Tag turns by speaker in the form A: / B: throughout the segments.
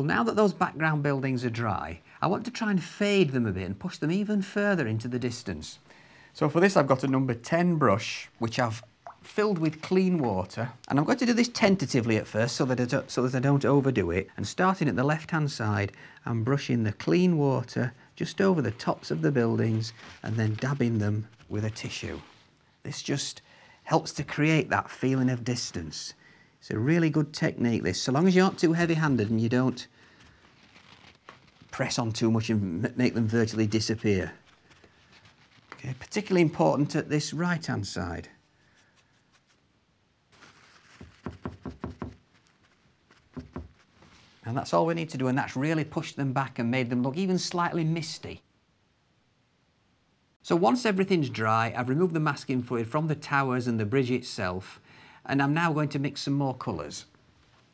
A: Well, now that those background buildings are dry, I want to try and fade them a bit and push them even further into the distance. So for this I've got a number 10 brush, which I've filled with clean water, and I'm going to do this tentatively at first so that I don't overdo it. And starting at the left hand side, I'm brushing the clean water just over the tops of the buildings and then dabbing them with a tissue. This just helps to create that feeling of distance. It's a really good technique, this, so long as you aren't too heavy-handed and you don't press on too much and make them virtually disappear. Okay, particularly important at this right hand side. And that's all we need to do, and that's really pushed them back and made them look even slightly misty. So once everything's dry, I've removed the masking fluid from the towers and the bridge itself, and I'm now going to mix some more colours.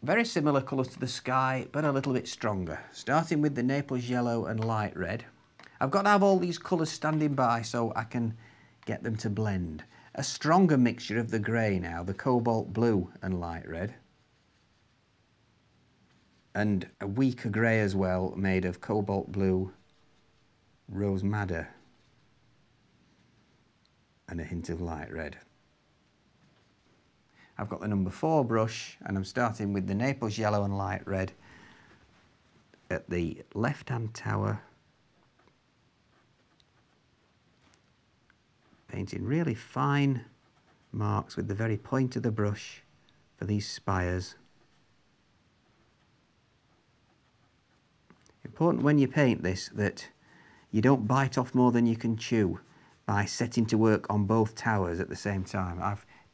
A: Very similar colours to the sky, but a little bit stronger, starting with the Naples yellow and light red. I've got to have all these colours standing by so I can get them to blend. A stronger mixture of the grey now, the cobalt blue and light red. And a weaker grey as well, made of cobalt blue, rose madder, and a hint of light red. I've got the number 4 brush, and I'm starting with the Naples yellow and light red at the left-hand tower, painting really fine marks with the very point of the brush for these spires. Important when you paint this that you don't bite off more than you can chew by setting to work on both towers at the same time.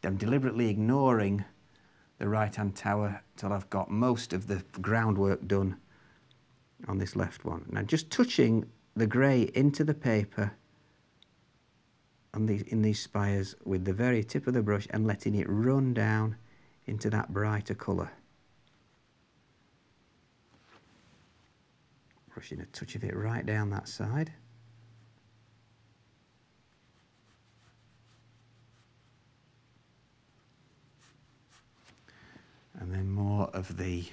A: I'm deliberately ignoring the right-hand tower till I've got most of the groundwork done on this left one. Now just touching the grey into the paper in these spires with the very tip of the brush and letting it run down into that brighter colour. Brushing a touch of it right down that side. And then more of the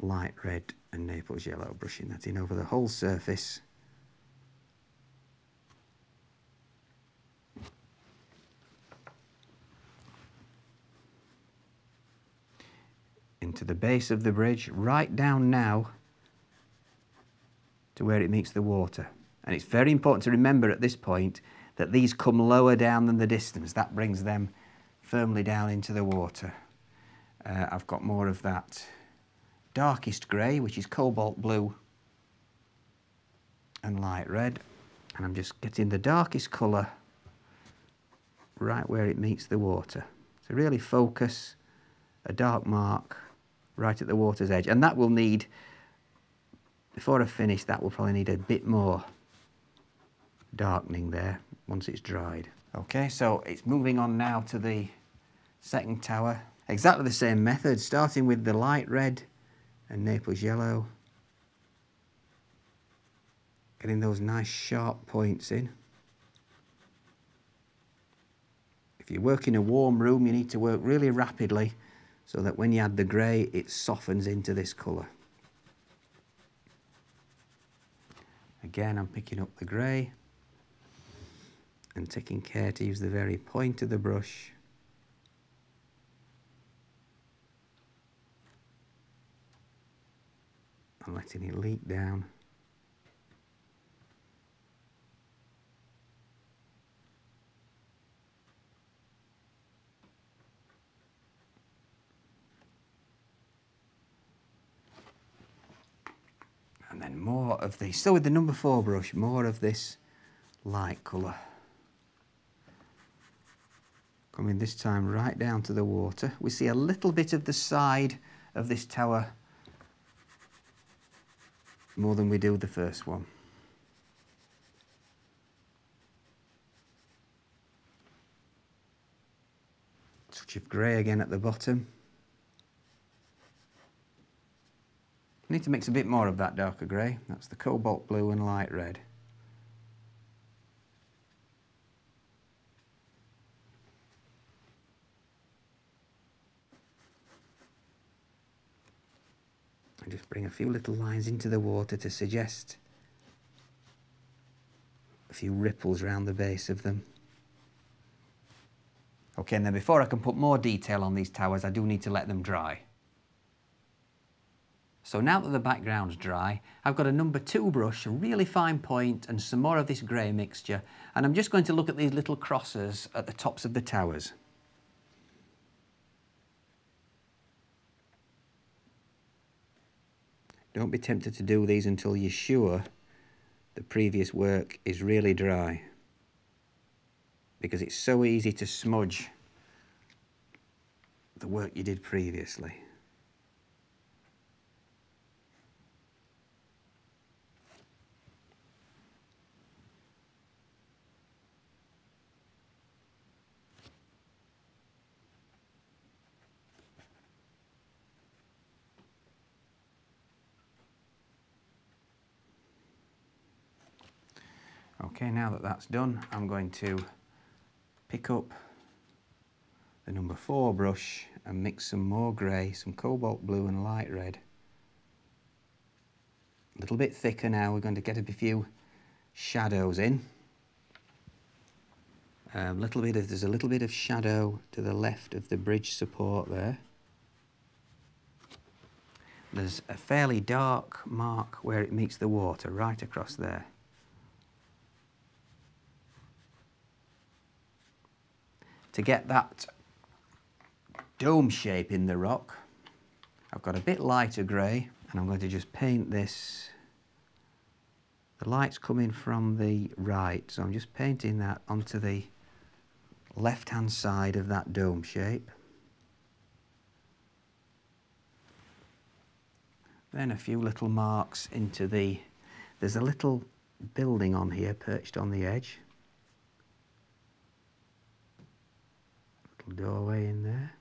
A: light red and Naples yellow, brushing that in over the whole surface. Into the base of the bridge, right down now to where it meets the water. And it's very important to remember at this point that these come lower down than the distance. That brings them firmly down into the water. I've got more of that darkest grey, which is cobalt blue and light red, and I'm just getting the darkest colour right where it meets the water. So really focus a dark mark right at the water's edge, and that will need, before I finish, that will probably need a bit more darkening there once it's dried. Okay, so it's moving on now to the second tower. Exactly the same method, starting with the light red and Naples yellow. Getting those nice sharp points in. If you work in a warm room, you need to work really rapidly so that when you add the grey, it softens into this colour. Again, I'm picking up the grey and taking care to use the very point of the brush and letting it leak down. And then more of the, still with the number 4 brush, more of this light colour. Coming this time right down to the water. We see a little bit of the side of this tower more than we do the first one. Touch of grey again at the bottom. I need to mix a bit more of that darker grey. That's the cobalt blue and light red. Just bring a few little lines into the water to suggest a few ripples around the base of them. Okay, and then before I can put more detail on these towers, I do need to let them dry. So now that the background's dry, I've got a number 2 brush, a really fine point, and some more of this grey mixture, and I'm just going to look at these little crosses at the tops of the towers. Don't be tempted to do these until you're sure the previous work is really dry, because it's so easy to smudge the work you did previously. Okay, now that that's done, I'm going to pick up the number 4 brush and mix some more grey, some cobalt blue and light red. A little bit thicker now. We're going to get a few shadows in. There's a little bit of shadow to the left of the bridge support there. There's a fairly dark mark where it meets the water, right across there. To get that dome shape in the rock, I've got a bit lighter grey, and I'm going to just paint this. The light's coming from the right, so I'm just painting that onto the left-hand side of that dome shape. Then a few little marks into there's a little building on here perched on the edge. Little doorway in there.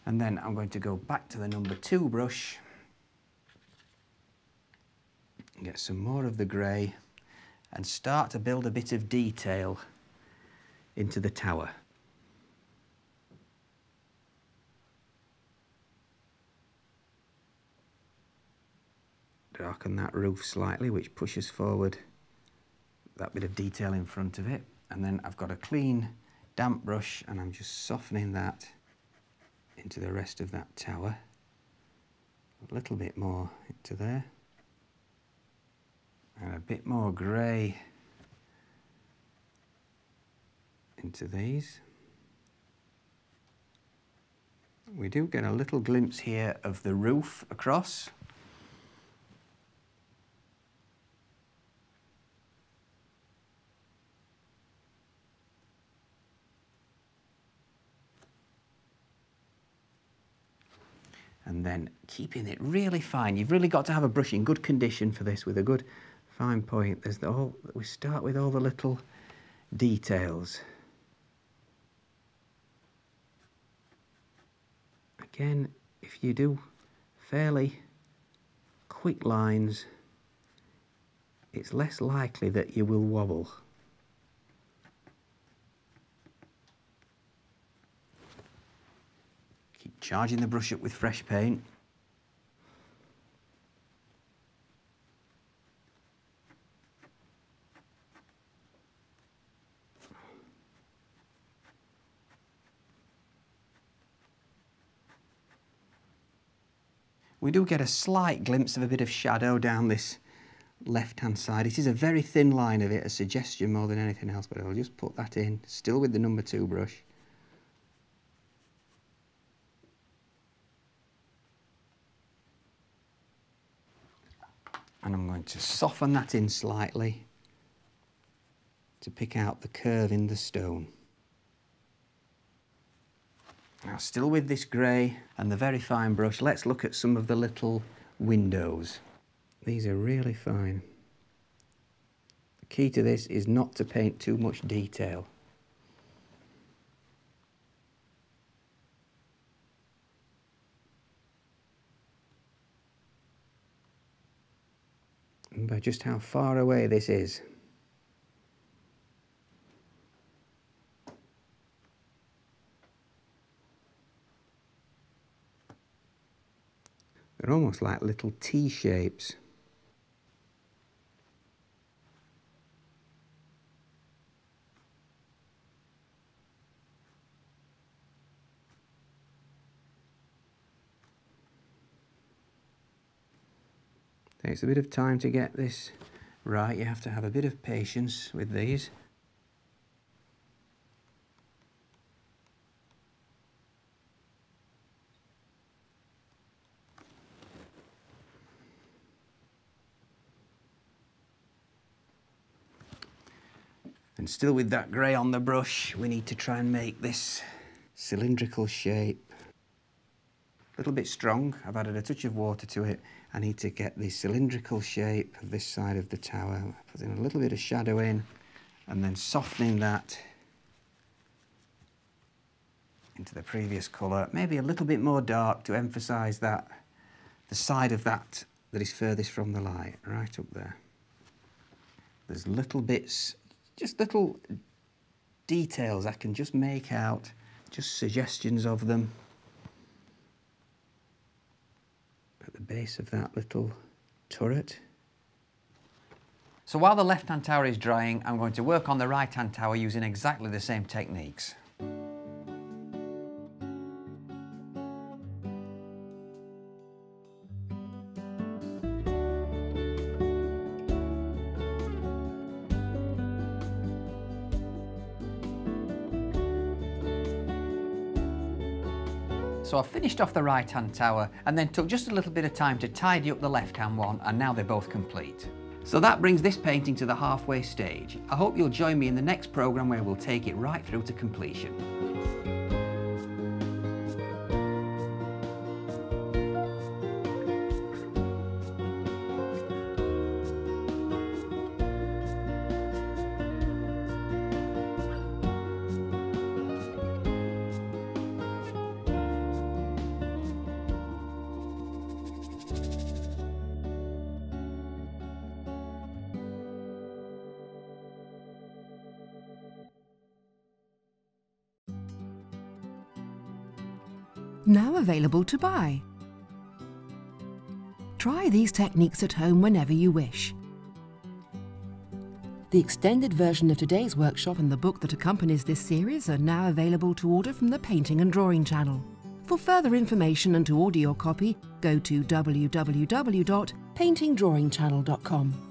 A: And then I'm going to go back to the number 2 brush, get some more of the grey, and start to build a bit of detail into the tower. Darken that roof slightly, which pushes forward that bit of detail in front of it. And then I've got a clean damp brush, and I'm just softening that into the rest of that tower. A little bit more into there. And a bit more grey into these. We do get a little glimpse here of the roof across. And then keeping it really fine. You've really got to have a brush in good condition for this, with a good fine point. We start with all the little details. Again, if you do fairly quick lines, it's less likely that you will wobble. Keep charging the brush up with fresh paint. We do get a slight glimpse of a bit of shadow down this left-hand side. It is a very thin line of it, a suggestion more than anything else, but I'll just put that in, still with the number 2 brush. And I'm going to soften that in slightly to pick out the curve in the stone. Now, still with this grey and the very fine brush, let's look at some of the little windows. These are really fine. The key to this is not to paint too much detail. Remember just how far away this is. They're almost like little T-shapes. Takes a bit of time to get this right. You have to have a bit of patience with these. And still with that grey on the brush, we need to try and make this cylindrical shape. A little bit strong. I've added a touch of water to it. I need to get the cylindrical shape of this side of the tower. Putting a little bit of shadow in and then softening that into the previous colour. Maybe a little bit more dark to emphasise that, the side of that is furthest from the light, right up there. There's little bits, just little details I can just make out, just suggestions of them. At the base of that little turret. So while the left-hand tower is drying, I'm going to work on the right-hand tower using exactly the same techniques. So I've finished off the right-hand tower and then took just a little bit of time to tidy up the left-hand one, and now they're both complete. So that brings this painting to the halfway stage. I hope you'll join me in the next programme where we'll take it right through to completion.
B: Now available to buy. Try these techniques at home whenever you wish. The extended version of today's workshop and the book that accompanies this series are now available to order from the Painting and Drawing channel. For further information and to order your copy, go to www.paintingdrawingchannel.com.